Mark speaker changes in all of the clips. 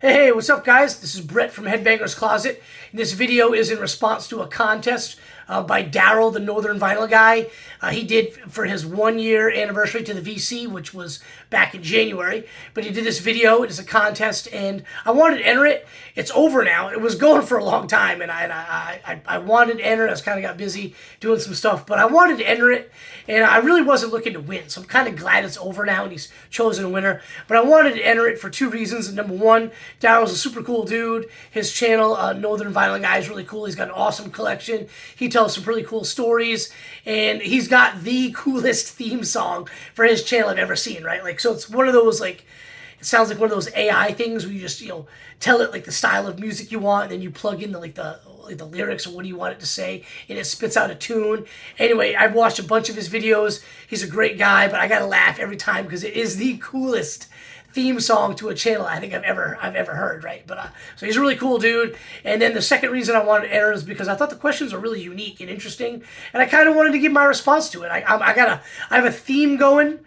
Speaker 1: Hey, what's up, guys? This is Brett from Headbangers Closet. And this video is in response to a contest by Daryl, the Northern Vinyl guy. He did for his 1-year anniversary to the VC, which was back in January. But he did this video. It is a contest, and I wanted to enter it. It's over now. It was going for a long time, and I wanted to enter it. I just kind of got busy doing some stuff, but I wanted to enter it, and I really wasn't looking to win. So I'm kind of glad it's over now, and he's chosen a winner. But I wanted to enter it for two reasons. Number one, Daryl's a super cool dude. His channel, Northern Vinyl Guy, is really cool. He's got an awesome collection. He tells some really cool stories, and he's got the coolest theme song for his channel I've ever seen, right? Like, so it's one of those, like, it sounds like one of those AI things where you just, tell it, like, the style of music you want, and then you plug in the lyrics or what do you want it to say, and it spits out a tune. Anyway, I've watched a bunch of his videos. He's a great guy, but I gotta laugh every time because it is the coolest theme song to a channel I think I've ever heard, right? But so he's a really cool dude. And then the second reason I wanted to enter is because I thought the questions are really unique and interesting, and I kind of wanted to give my response to it. I have a theme going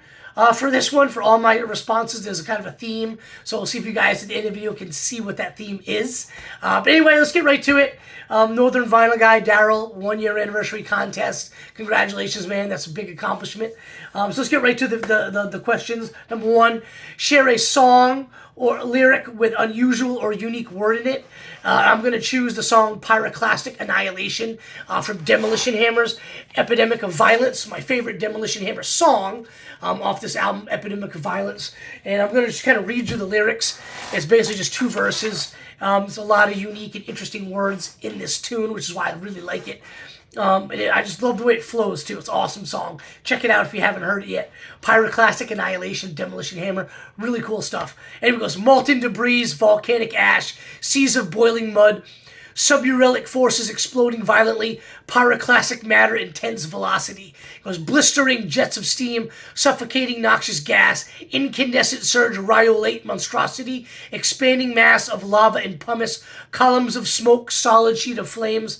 Speaker 1: for this one. For all my responses, there's a kind of a theme, so we'll see if you guys at the end of the video can see what that theme is. But anyway, let's get right to it. Northern Vinyl Guy, Daryl, 1-year anniversary contest. Congratulations, man. That's a big accomplishment. So let's get right to the questions. Number one, share a song or lyric with unusual or unique word in it. I'm going to choose the song Pyroclastic Annihilation from Demolition Hammer's Epidemic of Violence, my favorite Demolition Hammer song off this album, Epidemic of Violence. And I'm going to just kind of read you the lyrics. It's basically just 2 verses. There's a lot of unique and interesting words in this tune, which is why I really like it. And I just love the way it flows, too. It's an awesome song. Check it out if you haven't heard it yet. Pyroclastic Annihilation, Demolition Hammer. Really cool stuff. And it goes, molten debris, volcanic ash, seas of boiling mud, suburelic forces exploding violently, pyroclastic matter, intense velocity. It goes, blistering jets of steam, suffocating noxious gas, incandescent surge, rhyolate monstrosity, expanding mass of lava and pumice, columns of smoke, solid sheet of flames,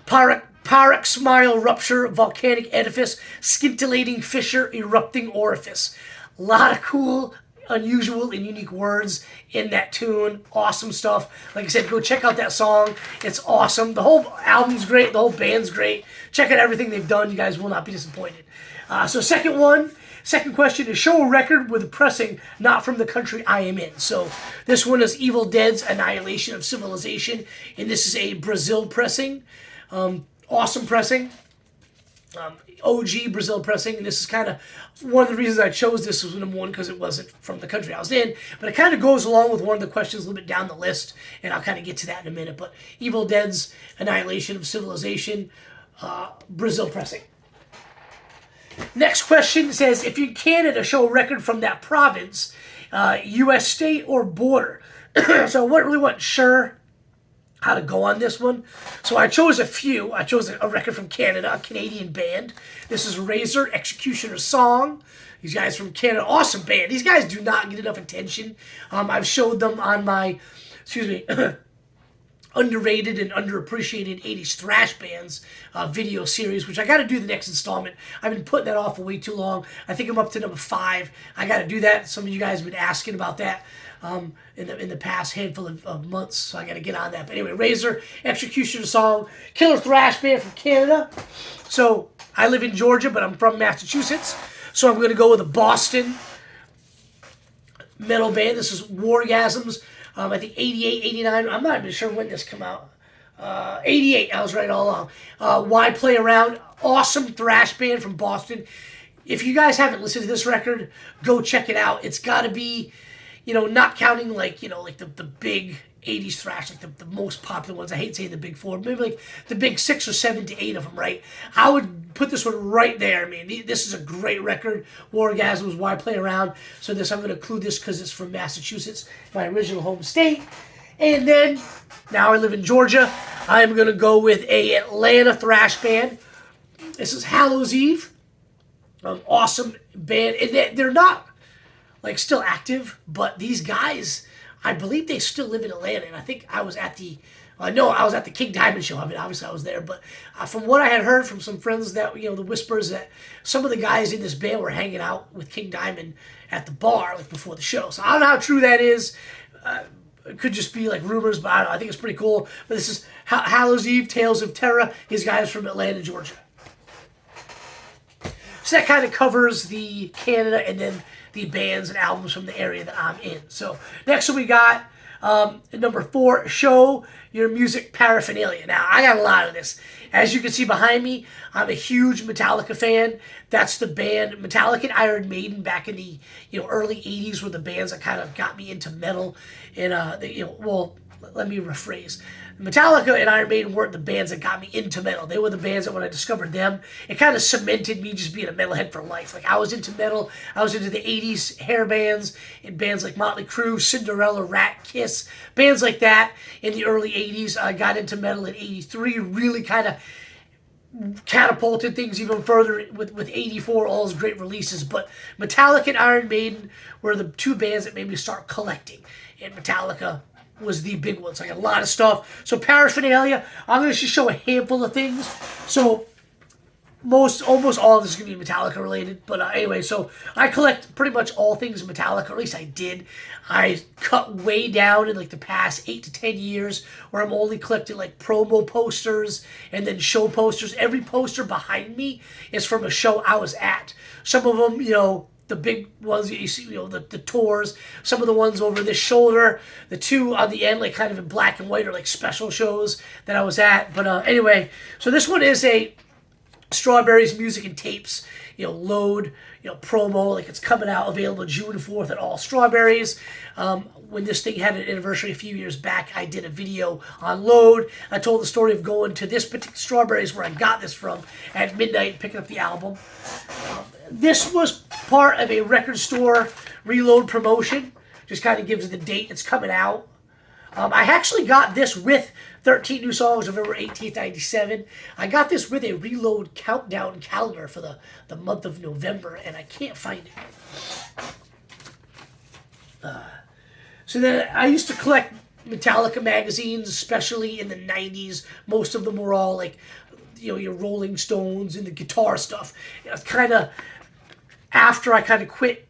Speaker 1: Pyric smile rupture, volcanic edifice, scintillating fissure, erupting orifice. A lot of cool, unusual, and unique words in that tune. Awesome stuff. Like I said, go check out that song. It's awesome. The whole album's great. The whole band's great. Check out everything they've done. You guys will not be disappointed. So second question is show a record with a pressing not from the country I am in. So this one is Evil Dead's Annihilation of Civilization, and this is a Brazil pressing. Awesome pressing, OG Brazil pressing, and this is kind of one of the reasons I chose this was number one because it wasn't from the country I was in, but it kind of goes along with one of the questions a little bit down the list, and I'll kind of get to that in a minute. But Evil Dead's Annihilation of Civilization, Brazil pressing. Next question says, if you're in Canada, show a record from that province, U.S. state or border. So I wasn't really sure how to go on this one. So I chose a few. I chose a record from Canada, a Canadian band. This is Razor, Executioner's Song. These guys from Canada, awesome band. These guys do not get enough attention. I've showed them on my, underrated and underappreciated 80s thrash bands video series, which I got to do the next installment. I've been putting that off for way too long. I think I'm up to number 5. I got to do that. Some of you guys have been asking about that in the past handful of months, so I got to get on that. But anyway, Razor, Executioner's Song, killer thrash band from Canada. So I live in Georgia, but I'm from Massachusetts, so I'm going to go with a Boston metal band. This is Wargasms. I think 88, 89. I'm not even sure when this came out. 88. I was right all along. Why Play Around? Awesome thrash band from Boston. If you guys haven't listened to this record, go check it out. It's got to be, not counting like the big 80s thrash, like the most popular ones. I hate saying the big 4, maybe like the big 6 or 7 to 8 of them, right? I would put this one right there, man. This is a great record. Wargasms, Why Play Around. So I'm going to include this because it's from Massachusetts, my original home state. And then, now I live in Georgia, I'm going to go with a Atlanta thrash band. This is Hallows Eve. Awesome band. And they're not, still active, but these guys, I believe they still live in Atlanta, and I think I was at the King Diamond show. I mean, obviously I was there, but from what I had heard from some friends that, the whispers that some of the guys in this band were hanging out with King Diamond at the bar, before the show. So I don't know how true that is. It could just be like rumors, but I don't know. I think it's pretty cool. But this is Hallows Eve, Tales of Terror. These guys from Atlanta, Georgia. So that kind of covers the Canada and then the bands and albums from the area that I'm in. So next we got number 4, Show Your Music Paraphernalia. Now, I got a lot of this. As you can see behind me, I'm a huge Metallica fan. That's the band Metallica and Iron Maiden back in the early 80s were the bands that kind of got me into metal. And well, let me rephrase. Metallica and Iron Maiden weren't the bands that got me into metal. They were the bands that when I discovered them, it kind of cemented me just being a metalhead for life. Like I was into metal. I was into the 80s hair bands and bands like Motley Crue, Cinderella, Rat, Kiss, bands like that in the early 80s. I got into metal in 83, really kind of catapulted things even further with 84, all those great releases. But Metallica and Iron Maiden were the 2 bands that made me start collecting. And Metallica was the big one. So I got a lot of stuff. So paraphernalia, I'm going to just show a handful of things. So almost all of this is going to be Metallica related. But anyway, so I collect pretty much all things Metallica, or at least I did. I cut way down in like the past 8 to 10 years where I'm only collecting like promo posters and then show posters. Every poster behind me is from a show I was at. Some of them, the big ones that you see, the tours, some of the ones over this shoulder, the 2 on the end, like kind of in black and white, are like special shows that I was at. But anyway, so this one is a Strawberries Music and Tapes, load, promo, like it's coming out, available June 4th at all Strawberries. When this thing had an anniversary a few years back, I did a video on Load. I told the story of going to this particular Strawberries where I got this from at midnight and picking up the album. This was part of a record store reload promotion. Just kind of gives the date it's coming out. I actually got this with 13 New Songs, November 18th, 97. I got this with a reload countdown calendar for the month of November, and I can't find it. So then I used to collect Metallica magazines, especially in the 90s. Most of them were all like, your Rolling Stones and the guitar stuff. It's kind of after I kind of quit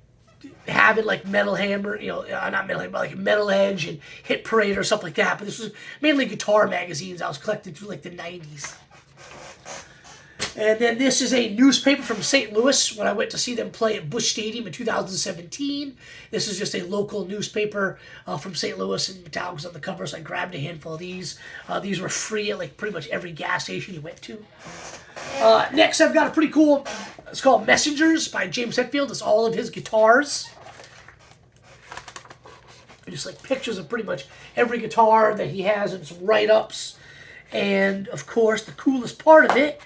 Speaker 1: having like Metal Hammer, not Metal Hammer, but like Metal Edge and Hit Parade or stuff like that. But this was mainly guitar magazines I was collecting through like the 90s. And then this is a newspaper from St. Louis when I went to see them play at Busch Stadium in 2017. This is just a local newspaper from St. Louis, and Metallica was on the cover, so I grabbed a handful of these. These were free at like pretty much every gas station you went to. Next, I've got a pretty cool, it's called Messengers by James Hetfield. It's all of his guitars. Just like pictures of pretty much every guitar that he has and some write-ups. And, of course, the coolest part of it,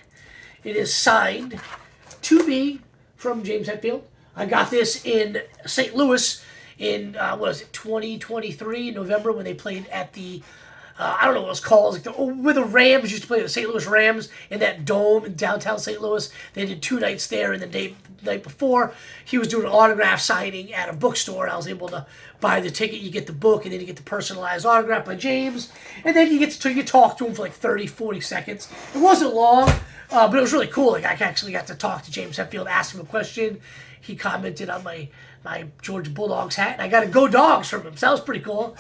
Speaker 1: it is signed to me from James Hetfield. I got this in St. Louis in, 2023, November, when they played at the, I don't know what it was called, like where the Rams used to play, the St. Louis Rams, in that dome in downtown St. Louis. They did 2 nights there, and the night before, he was doing an autograph signing at a bookstore, and I was able to buy the ticket. You get the book, and then you get the personalized autograph by James, and then you talk to him for like 30, 40 seconds. It wasn't long, but it was really cool. Like I actually got to talk to James Hetfield, ask him a question. He commented on my Georgia Bulldogs hat, and I got a Go Dogs from him, so that was pretty cool.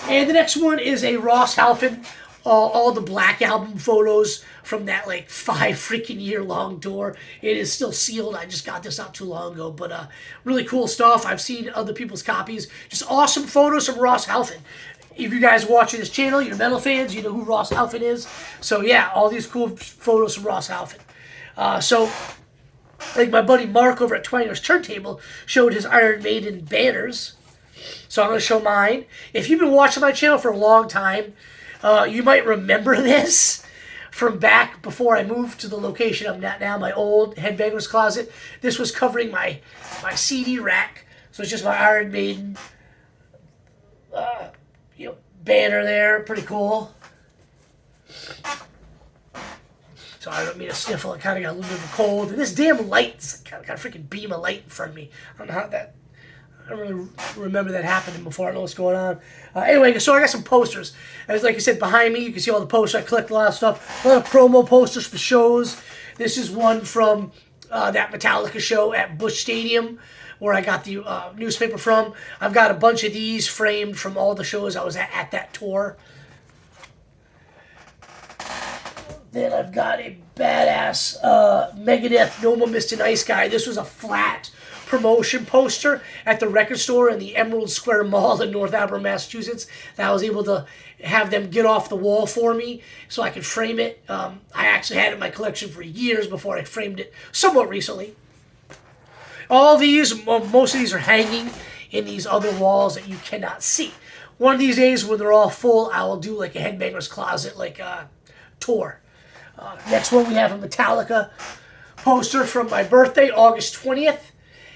Speaker 1: And the next one is a Ross Halfin, all the Black Album photos from that like 5 freaking year long tour. It is still sealed. I just got this not too long ago, but really cool stuff. I've seen other people's copies. Just awesome photos from Ross Halfin. If you guys watching this channel, you're metal fans, you know who Ross Halfin is. So yeah, all these cool photos from Ross Halfin. So like my buddy Mark over at Twanger's Turntable showed his Iron Maiden banners. So I'm going to show mine. If you've been watching my channel for a long time, you might remember this from back before I moved to the location I'm at now, my old Headbangers closet. This was covering my CD rack. So it's just my Iron Maiden banner there. Pretty cool. So I don't mean to sniffle. I kind of got a little bit of a cold. And this damn light, this kind of got a freaking beam of light in front of me. I don't know how that, I don't really remember that happening before. I don't know what's going on. Anyway, so I got some posters. As like I said, behind me, you can see all the posters. I collect a lot of stuff. A lot of promo posters for shows. This is one from that Metallica show at Busch Stadium where I got the newspaper from. I've got a bunch of these framed from all the shows I was at that tour. Then I've got a badass Megadeth No More Mr. Nice Guy. This was a flat promotion poster at the record store in the Emerald Square Mall in North Attleboro, Massachusetts, that I was able to have them get off the wall for me so I could frame it. I actually had it in my collection for years before I framed it somewhat recently. All these, most of these are hanging in these other walls that you cannot see. One of these days when they're all full, I will do like a Headbangers Closet like tour. Next one, we have a Metallica poster from my birthday, August 20th.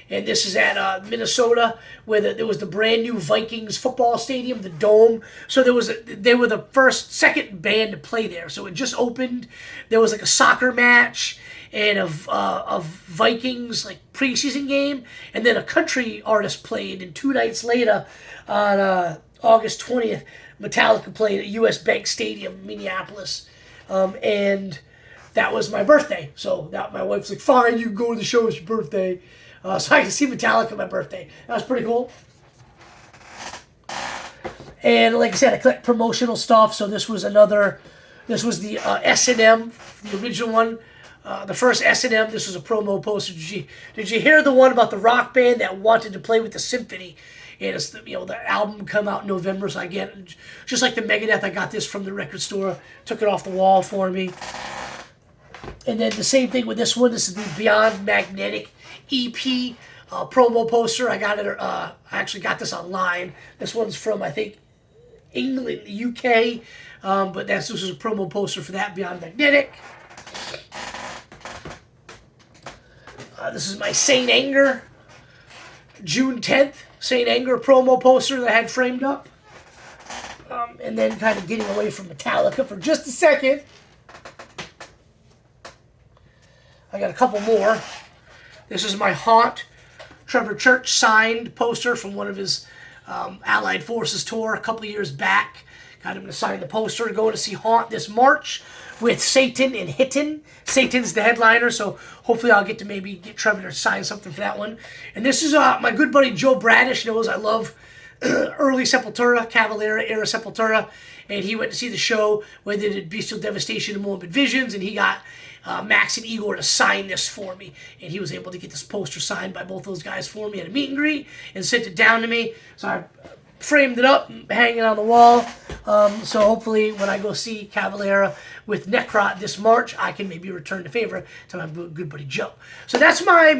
Speaker 1: And this is at Minnesota, where there was the brand new Vikings football stadium, the Dome. So they were the second band to play there. So it just opened. There was like a soccer match and a Vikings like preseason game, and then a country artist played. And 2 nights later, on August 20th, Metallica played at U.S. Bank Stadium, Minneapolis, and that was my birthday. So my wife's like, "Fine, you can go to the show. It's your birthday." So I can see Metallica on my birthday. That was pretty cool. And like I said, I collect promotional stuff. So this was the S&M, the original one. The first S&M, this was a promo poster. Did you hear the one about the rock band that wanted to play with the symphony? And it's the album come out in November, so I get, just like the Megadeth, I got this from the record store, took it off the wall for me. And then the same thing with this one. This is the Beyond Magnetic EP promo poster. I got it. I actually got this online. This one's from, I think, England, the UK. But this was a promo poster for that Beyond Magnetic. This is my Saint Anger, June 10th, Saint Anger promo poster that I had framed up. And then kind of getting away from Metallica for just a second. I got a couple more. This is my Haunt Trevor Church signed poster from one of his Allied Forces tour a couple of years back. Got him to sign the poster. Going to see Haunt this March with Satan and Hittin. Satan's the headliner, so hopefully I'll get to maybe get Trevor to sign something for that one. And this is my good buddy Joe Bradish knows I love early Sepultura, Cavalera era Sepultura, and he went to see the show where they did Bestial Devastation and Morbid Visions, and he got Max and Igor to sign this for me, and he was able to get this poster signed by both those guys for me at a meet and greet and sent it down to me. So I framed it up, hanging on the wall. So hopefully when I go see Cavalera with Necrot this March, I can maybe return the favor to my good buddy Joe. So that's my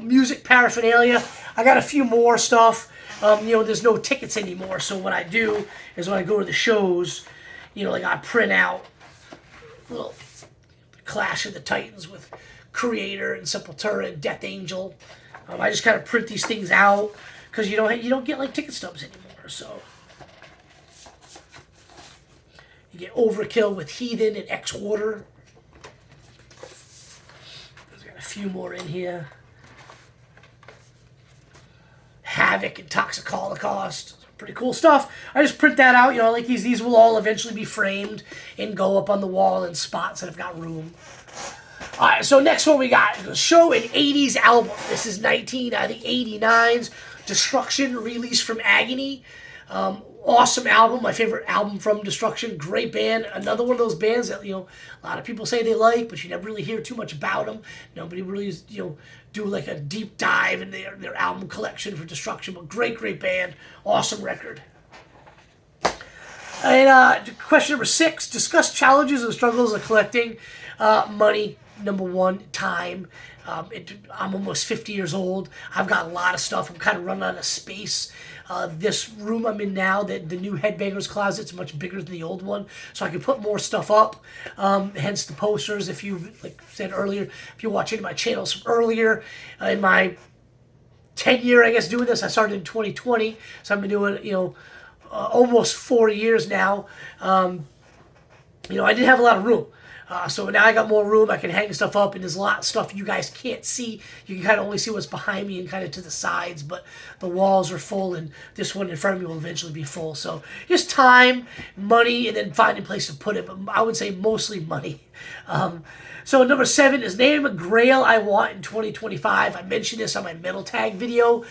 Speaker 1: music paraphernalia. I got a few more stuff. There's no tickets anymore, so what I do is when I go to the shows, like I print out little Clash of the Titans with Creator and Sepultura and Death Angel. I just kind of print these things out because you don't get like ticket stubs anymore. So you get Overkill with Heathen and X-Water. There's got a few more in here. Havoc and Toxic Holocaust. Pretty cool stuff. I just print that out. Like these. These will all eventually be framed and go up on the wall in spots that have got room. All right, so next one we got is a show an 80s album. This is 1989's Destruction, Release from Agony. Awesome album. My favorite album from Destruction. Great band. Another one of those bands that, a lot of people say they like, but you never really hear too much about them. Nobody really, do like a deep dive in their album collection for Destruction. But great band. Awesome record. And question number 6. Discuss challenges and struggles of collecting money. Number 1, time. I'm almost 50 years old. I've got a lot of stuff. I'm kind of running out of space. This room I'm in now, the new Headbangers Closet, is much bigger than the old one, so I can put more stuff up. Hence the posters. If you, like said earlier, if you're watching my channels from earlier, in my 10-year, I guess, doing this, I started in 2020, so I've been doing, almost 4 years now. I didn't have a lot of room. So now I got more room. I can hang stuff up, and there's a lot of stuff you guys can't see. You can kind of only see what's behind me and kind of to the sides, but the walls are full, and this one in front of me will eventually be full. So just time, money, and then finding a place to put it, but I would say mostly money. So number 7 is name a grail I want in 2025. I mentioned this on my metal tag video.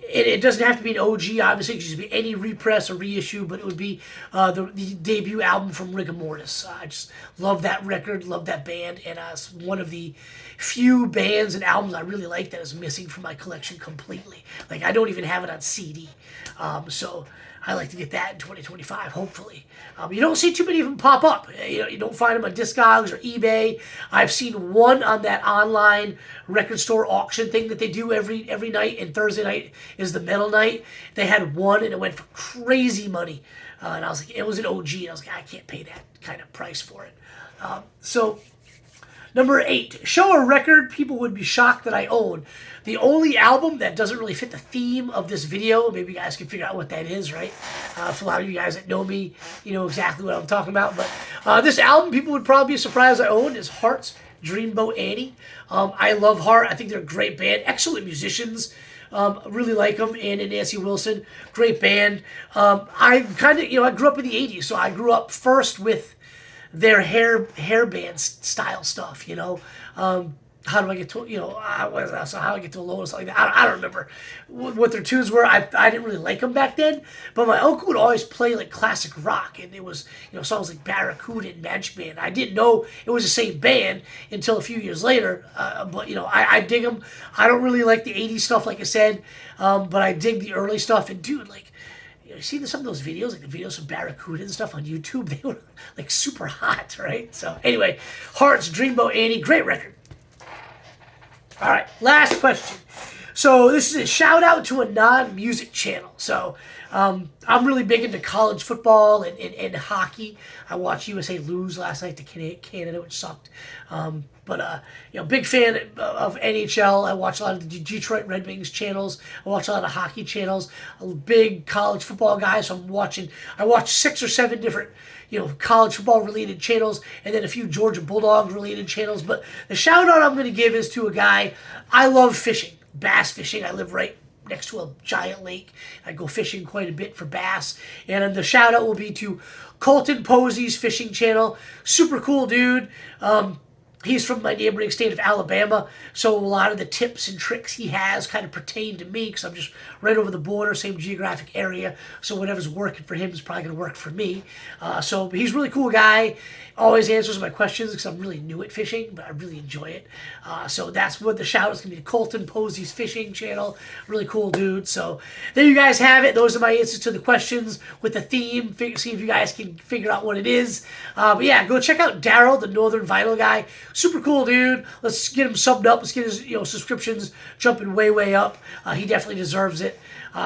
Speaker 1: It doesn't have to be an OG, obviously. It could just be any repress or reissue, but it would be the debut album from Rigor Mortis. I just love that record, love that band, and it's one of the few bands and albums I really like that is missing from my collection completely. Like, I don't even have it on CD. So I like to get that in 2025, hopefully. You don't see too many of them pop up. You don't find them on Discogs or eBay. I've seen one on that online record store auction thing that they do every night, and Thursday night is the metal night. They had one, and it went for crazy money. And I was like, it was an OG, and I was like, I can't pay that kind of price for it. So number 8, show a record people would be shocked that I own. The only album that doesn't really fit the theme of this video, maybe you guys can figure out what that is, right? For a lot of you guys that know me, you know exactly what I'm talking about. But this album, people would probably be surprised I own, is Heart's Dreamboat Annie. I love Heart. I think they're a great band, excellent musicians. Really like them, and Nancy Wilson, great band. I kind of, I grew up in the 80s, so I grew up first with their hair band style stuff, how do I get to, so how do I get to a low or something like that? I don't remember what their tunes were. I didn't really like them back then, but my uncle would always play like classic rock, and it was, songs like Barracuda and Magic Band. I didn't know it was the same band until a few years later, but, I dig them. I don't really like the 80s stuff, like I said, but I dig the early stuff, and dude, like, you see some of those videos, like the videos from Barracuda and stuff on YouTube, they were like super hot, right? So anyway, Heart's Dreamboat Annie, great record. All right, last question. So this is a shout out to a non-music channel. So I'm really big into college football and hockey. I watched USA lose last night to Canada, which sucked. But big fan of NHL. I watch a lot of the Detroit Red Wings channels. I watch a lot of hockey channels. I'm a big college football guy, so I watch 6 or 7 different college football related channels, and then a few Georgia Bulldogs related channels. But the shout out I'm going to give is to a guy. I love fishing, bass fishing. I live right next to a giant lake. I go fishing quite a bit for bass. And the shout out will be to Colton Posey's fishing channel. Super cool dude. He's from my neighboring state of Alabama, so a lot of the tips and tricks he has kind of pertain to me because I'm just right over the border, same geographic area, so whatever's working for him is probably going to work for me. So he's a really cool guy, always answers my questions because I'm really new at fishing, but I really enjoy it. So that's what the shout is going to be, Colton Posey's fishing channel. Really cool dude. So there you guys have it. Those are my answers to the questions with the theme. See if you guys can figure out what it is. But yeah, go check out Daryl, the Northern Vinyl guy. Super cool dude. Let's get him subbed up. Let's get his subscriptions jumping way up. He definitely deserves it.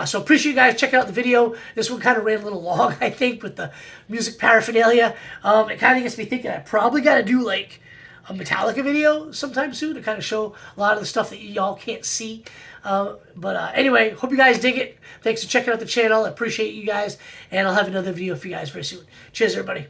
Speaker 1: So appreciate you guys checking out the video. This one kind of ran a little long, I think, with the music paraphernalia. It kind of gets me thinking I probably got to do like a Metallica video sometime soon to kind of show a lot of the stuff that y'all can't see. But anyway, hope you guys dig it. Thanks for checking out the channel. I appreciate you guys, and I'll have another video for you guys very soon. Cheers, everybody.